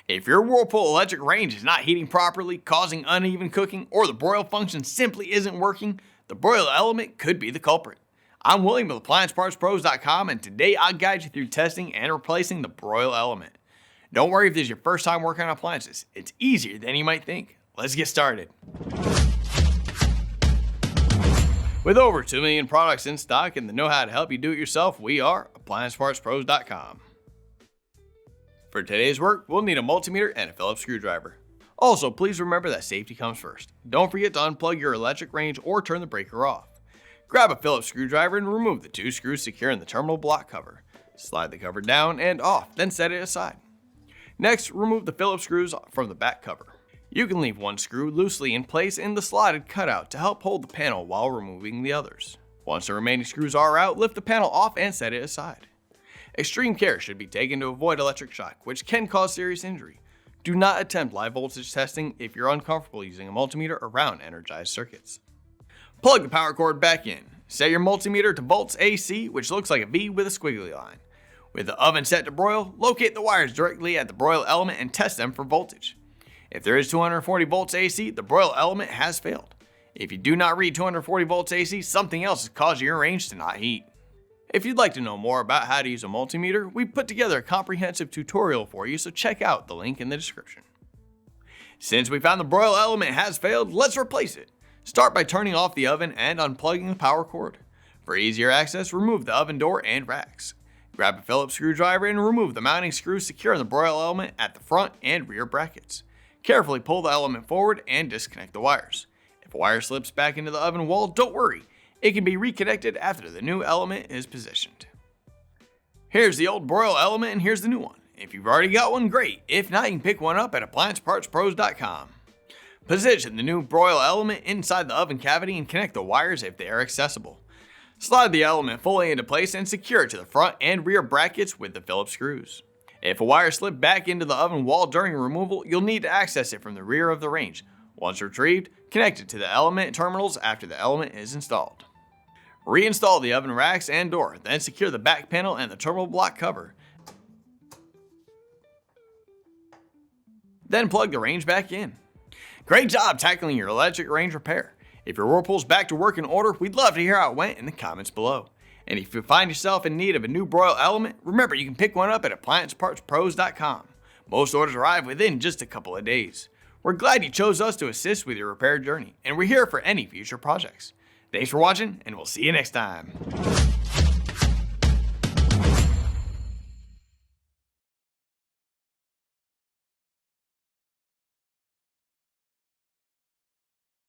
If your Whirlpool electric range is not heating properly, causing uneven cooking, or the broil function simply isn't working, the broil element could be the culprit. I'm William with AppliancePartsPros.com, and today I'll guide you through testing and replacing the broil element. Don't worry if this is your first time working on appliances. It's easier than you might think. Let's get started. With over 2 million products in stock and the know-how to help you do it yourself, we are AppliancePartsPros.com. For today's work, we'll need a multimeter and a Phillips screwdriver. Also, please remember that safety comes first. Don't forget to unplug your electric range or turn the breaker off. Grab a Phillips screwdriver and remove the 2 screws securing the terminal block cover. Slide the cover down and off, then set it aside. Next, remove the Phillips screws from the back cover. You can leave one screw loosely in place in the slotted cutout to help hold the panel while removing the others. Once the remaining screws are out, lift the panel off and set it aside. Extreme care should be taken to avoid electric shock, which can cause serious injury. Do not attempt live voltage testing if you're uncomfortable using a multimeter around energized circuits. Plug the power cord back in. Set your multimeter to volts AC, which looks like a V with a squiggly line. With the oven set to broil, locate the wires directly at the broil element and test them for voltage. If there is 240 volts AC, the broil element has failed. If you do not read 240 volts AC, something else is causing your range to not heat. If you'd like to know more about how to use a multimeter, we've put together a comprehensive tutorial for you, so check out the link in the description. Since we found the broil element has failed, let's replace it. Start by turning off the oven and unplugging the power cord. For easier access, remove the oven door and racks. Grab a Phillips screwdriver and remove the mounting screws securing the broil element at the front and rear brackets. Carefully pull the element forward and disconnect the wires. If a wire slips back into the oven wall, don't worry. It can be reconnected after the new element is positioned. Here's the old broil element and here's the new one. If you've already got one, great. If not, you can pick one up at AppliancePartsPros.com. Position the new broil element inside the oven cavity and connect the wires if they are accessible. Slide the element fully into place and secure it to the front and rear brackets with the Phillips screws. If a wire slipped back into the oven wall during removal, you'll need to access it from the rear of the range. Once retrieved, connect it to the element terminals after the element is installed. Reinstall the oven racks and door, then secure the back panel and the terminal block cover. Then plug the range back in. Great job tackling your electric range repair. If your Whirlpool's back to work in order, we'd love to hear how it went in the comments below. And if you find yourself in need of a new broil element, remember you can pick one up at AppliancePartsPros.com. Most orders arrive within just a couple of days. We're glad you chose us to assist with your repair journey, and we're here for any future projects. Thanks for watching, and we'll see you next time.